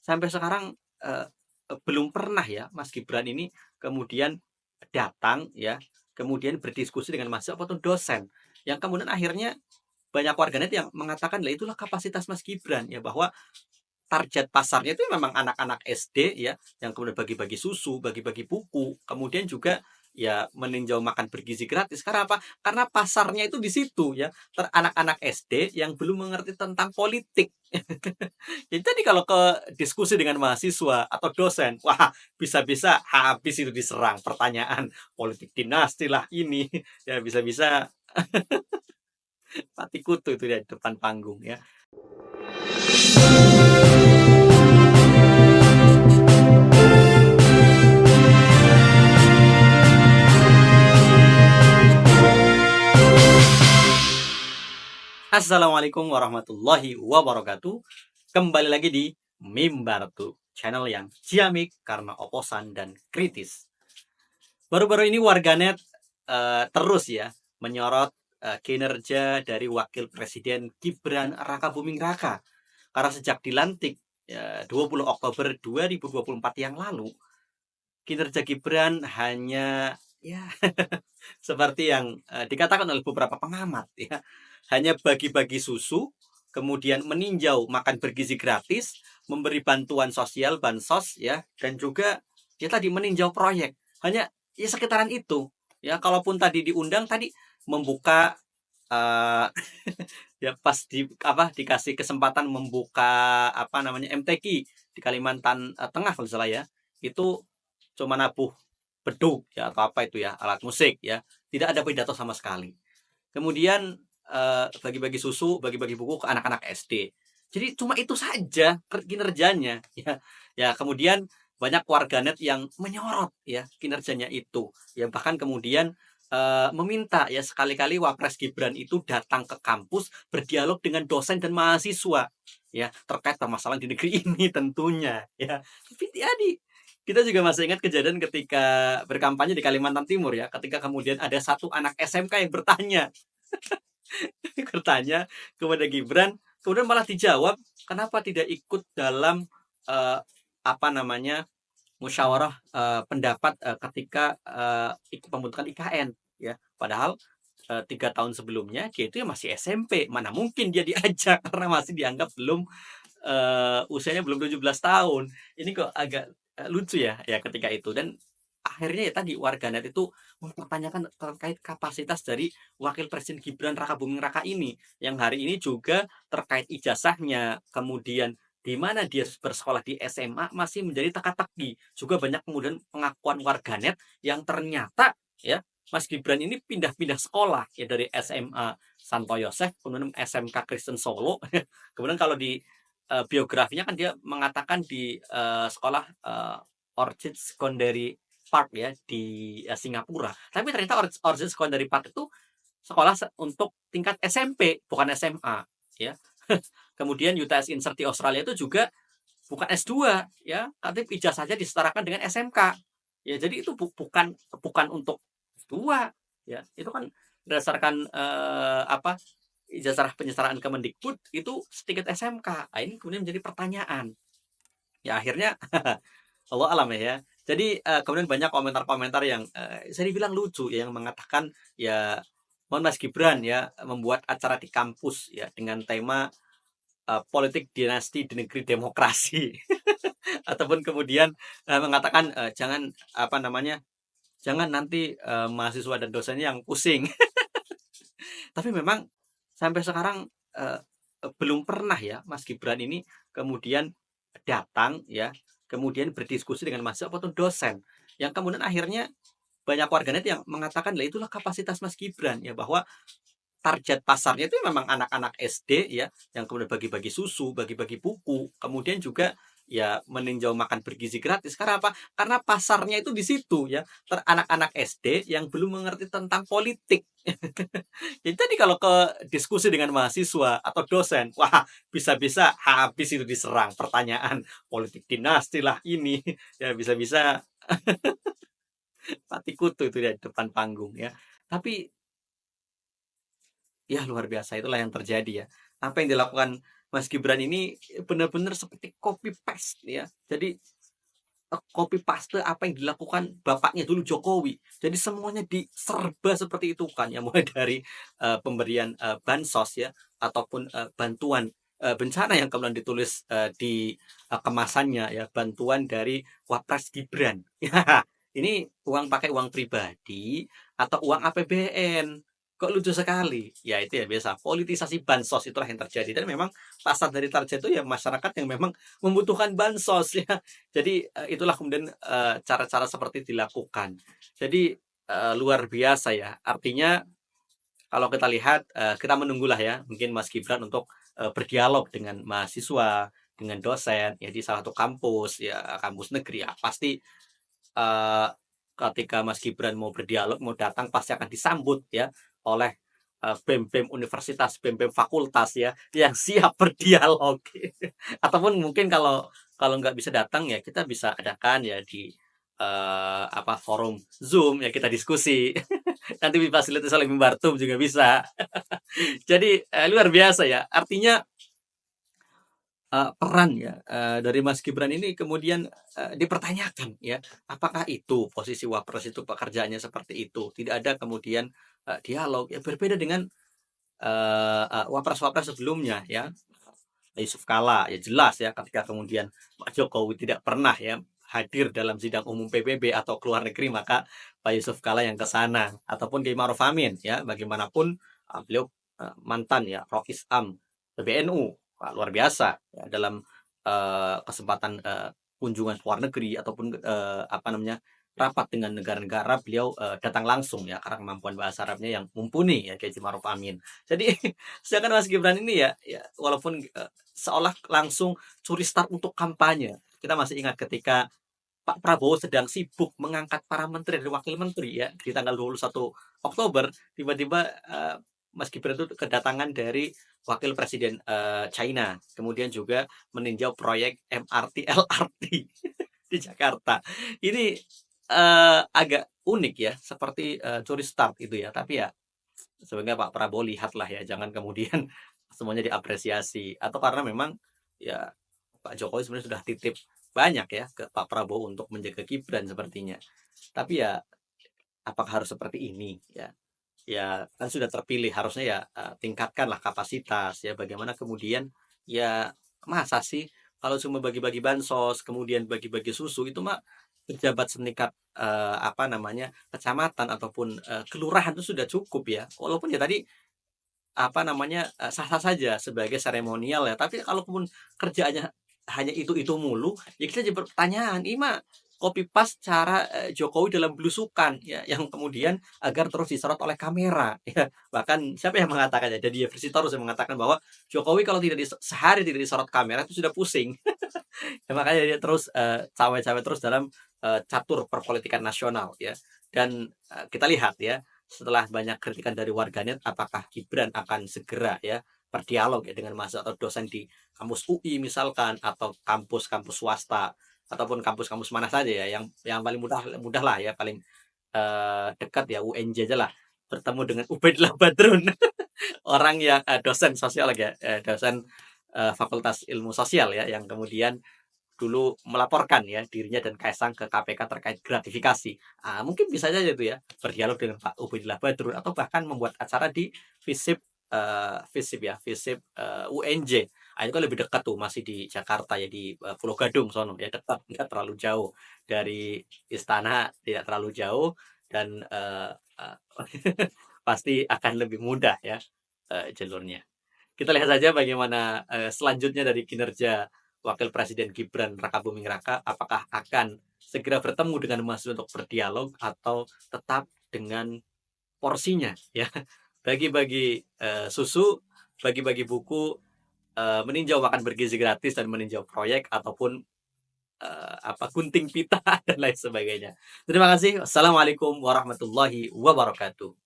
sampai sekarang, belum pernah ya Mas Gibran ini kemudian datang ya, kemudian berdiskusi dengan mahasiswa ataupun dosen, yang kemudian akhirnya banyak warganet yang mengatakan, "Lah itulah kapasitas Mas Gibran," ya bahwa target pasarnya itu memang anak-anak SD ya, yang kemudian bagi-bagi susu, bagi-bagi buku, kemudian juga ya meninjau makan bergizi gratis. Karena apa? Karena pasarnya itu di situ ya, anak-anak SD yang belum mengerti tentang politik. Jadi tadi kalau ke diskusi dengan mahasiswa atau dosen, wah bisa-bisa habis itu diserang pertanyaan politik dinasti lah ini, ya bisa-bisa mati kutu itu di depan panggung ya. Assalamualaikum warahmatullahi wabarakatuh. Kembali lagi di Mimbartu, channel yang ciamik karena oposan dan kritis. Baru-baru ini warganet terus ya menyorot kinerja dari Wakil Presiden Gibran Rakabuming Raka. Karena sejak dilantik 20 Oktober 2024 yang lalu, kinerja Gibran hanya ya seperti yang dikatakan oleh beberapa pengamat ya, hanya bagi-bagi susu, kemudian meninjau makan bergizi gratis, memberi bantuan sosial bansos ya, dan juga ya tadi meninjau proyek. Hanya ya sekitaran itu. Ya kalaupun tadi diundang tadi membuka uh, ya pas dikasih kesempatan membuka MTQ di Kalimantan Tengah kalau salah ya. Itu cuma nabuh beduk ya atau apa itu ya, alat musik ya. Tidak ada pidato sama sekali. Kemudian bagi-bagi susu, bagi-bagi buku ke anak-anak SD. Jadi cuma itu saja kinerjanya ya. Ya, kemudian banyak warganet yang menyorot ya kinerjanya itu. Ya bahkan kemudian meminta ya sekali-kali Wapres Gibran itu datang ke kampus berdialog dengan dosen dan mahasiswa ya terkait permasalahan di negeri ini tentunya ya. Tapi tadi kita juga masih ingat kejadian ketika berkampanye di Kalimantan Timur ya, ketika kemudian ada satu anak SMK yang bertanya bertanya kepada Gibran, kemudian malah dijawab, kenapa tidak ikut dalam eh, apa namanya musyawarah pendapat ketika ikut pembentukan IKN, ya. Padahal 3 tahun sebelumnya dia itu ya masih SMP, mana mungkin dia diajak karena masih dianggap belum usianya belum 17 tahun. Ini kok agak lucu ya, ya ketika itu dan akhirnya ya tadi warganet itu mempertanyakan terkait kapasitas dari Wakil Presiden Gibran Rakabuming Raka ini yang hari ini juga terkait ijazahnya, kemudian di mana dia bersekolah di SMA masih menjadi teka-teki. Juga banyak kemudian pengakuan warganet yang ternyata ya Mas Gibran ini pindah-pindah sekolah ya dari SMA Santo Yosef kemudian SMK Kristen Solo. Kemudian kalau di biografinya kan dia mengatakan di sekolah Orchid Secondary Park ya di Singapura. Tapi ternyata Orchid Secondary Park itu sekolah untuk tingkat SMP bukan SMA ya. Kemudian UTS Insert di Australia itu juga bukan S2 ya, tapi ijazahnya disetarakan dengan SMK. Ya jadi itu bukan bukan untuk S2 ya. Itu kan berdasarkan ijazah penyelesaian Kemendikbud itu sedikit SMK. Nah, ini kemudian menjadi pertanyaan. Ya akhirnya Allah alam ya. Jadi kemudian banyak komentar-komentar yang saya dibilang lucu ya, yang mengatakan ya mohon Mas Gibran ya membuat acara di kampus ya dengan tema politik dinasti di negeri demokrasi ataupun kemudian mengatakan jangan jangan nanti mahasiswa dan dosennya yang pusing. Tapi memang sampai sekarang eh, belum pernah ya Mas Gibran ini kemudian datang ya, kemudian berdiskusi dengan mahasiswa ataupun dosen, yang kemudian akhirnya banyak warganet yang mengatakan, lah itulah kapasitas Mas Gibran ya bahwa target pasarnya itu memang anak-anak SD ya, yang kemudian bagi-bagi susu, bagi-bagi buku, kemudian juga ya meninjau makan bergizi gratis. Karena apa? Karena pasarnya itu di situ ya, anak-anak SD yang belum mengerti tentang politik. Jadi tadi kalau ke diskusi dengan mahasiswa atau dosen, wah bisa-bisa habis itu diserang pertanyaan politik dinasti lah ini, ya bisa-bisa mati kutu itu di depan panggung ya. Tapi ya luar biasa itulah yang terjadi ya. Apa yang dilakukan Mas Gibran ini benar-benar seperti copy paste ya. Jadi copy paste apa yang dilakukan bapaknya dulu Jokowi. Jadi semuanya diserba seperti itu kan ya, mulai dari pemberian bansos ya ataupun bantuan bencana yang kemudian ditulis di kemasannya ya, bantuan dari Wapres Gibran. Ya, ini uang pakai uang pribadi atau uang APBN. Kok lucu sekali? Ya itu ya biasa politisasi bansos itulah yang terjadi, dan memang pasar dari target itu ya masyarakat yang memang membutuhkan bansos ya. Jadi itulah kemudian cara-cara seperti dilakukan. Jadi luar biasa ya. Artinya kalau kita lihat kita menunggulah ya mungkin Mas Gibran untuk berdialog dengan mahasiswa, dengan dosen ya di salah satu kampus ya, kampus negeri ya. Pasti eh, ketika Mas Gibran mau berdialog, mau datang pasti akan disambut ya oleh BEM-BEM universitas, BEM-BEM fakultas ya yang siap berdialog. Ataupun mungkin kalau kalau nggak bisa datang ya kita bisa adakan ya di apa forum Zoom ya, kita diskusi. Nanti difasilitasi oleh Mimbartum juga bisa. Jadi luar biasa ya. Artinya peran ya dari Mas Gibran ini kemudian dipertanyakan ya, apakah itu posisi wapres itu pekerjaannya seperti itu? Tidak ada kemudian dialog ya, berbeda dengan wapres-wapres sebelumnya ya. Yusuf Kala ya jelas ya, ketika kemudian Pak Jokowi tidak pernah ya hadir dalam sidang umum PBB atau keluar negeri, maka Pak Yusuf Kala yang ke sana. Ataupun Kiai Maruf Amin ya, bagaimanapun beliau mantan ya Rois Am PBNU, luar biasa ya, dalam kesempatan kunjungan ke luar negeri ataupun apa namanya rapat dengan negara-negara, beliau datang langsung ya karena kemampuan bahasa Arabnya yang mumpuni ya, Kiai Maruf Amin. Jadi sedangkan Mas Gibran ini ya, ya walaupun seolah langsung curi start untuk kampanye. Kita masih ingat ketika Pak Prabowo sedang sibuk mengangkat para menteri dan wakil menteri ya di tanggal 21 Oktober, tiba-tiba Mas Gibran itu kedatangan dari wakil presiden China, kemudian juga meninjau proyek MRT LRT di Jakarta. Ini agak unik ya, seperti curi start itu ya. Tapi ya sebenarnya Pak Prabowo lihatlah ya, jangan kemudian semuanya diapresiasi, atau karena memang ya Pak Jokowi sebenarnya sudah titip banyak ya ke Pak Prabowo untuk menjaga Gibran sepertinya. Tapi ya apakah harus seperti ini ya? Ya kan sudah terpilih, harusnya ya tingkatkanlah kapasitas ya. Bagaimana kemudian ya, masa sih kalau cuma bagi-bagi bansos kemudian bagi-bagi susu itu mah pejabat setingkat apa namanya kecamatan ataupun kelurahan itu sudah cukup ya. Walaupun ya tadi apa namanya sah-sah saja sebagai seremonial ya, tapi kalau pun kerjaannya hanya itu mulu ya, kita jadi pertanyaan ini mah copy paste cara Jokowi dalam belusukan ya, yang kemudian agar terus disorot oleh kamera ya. Bahkan siapa yang mengatakan ya, jadi versi terus yang mengatakan bahwa Jokowi kalau tidak sehari tidak disorot kamera itu sudah pusing. Ya, makanya dia terus cawe-cawe terus dalam catur perpolitikan nasional ya. Dan kita lihat ya, setelah banyak kritikan dari warganet, apakah Gibran akan segera ya berdialog ya dengan mahasiswa atau dosen di kampus UI misalkan, atau kampus-kampus swasta ataupun kampus-kampus mana saja ya, yang paling mudah mudah lah ya, paling dekat ya UNJ aja lah, bertemu dengan Ubaidillah Badrun. Orang yang dosen sosial ya, dosen Fakultas Ilmu Sosial ya, yang kemudian dulu melaporkan ya dirinya dan Kaisang ke KPK terkait gratifikasi. Mungkin bisa saja itu ya berdialog dengan Pak Ubaidillah Badrun, atau bahkan membuat acara di FISIP FISIP UNJ. Itu kan lebih dekat tuh, masih di Jakarta ya, di Pulau Gadung sono ya, dekat, nggak terlalu jauh dari istana, tidak terlalu jauh, dan pasti akan lebih mudah ya jalurnya. Kita lihat saja bagaimana selanjutnya dari kinerja Wakil Presiden Gibran Rakabuming Raka, apakah akan segera bertemu dengan mahasiswa untuk berdialog atau tetap dengan porsinya ya, bagi-bagi susu, bagi-bagi buku, meninjau makan bergizi gratis dan meninjau proyek, ataupun apa gunting pita dan lain sebagainya. Terima kasih. Wassalamualaikum warahmatullahi wabarakatuh.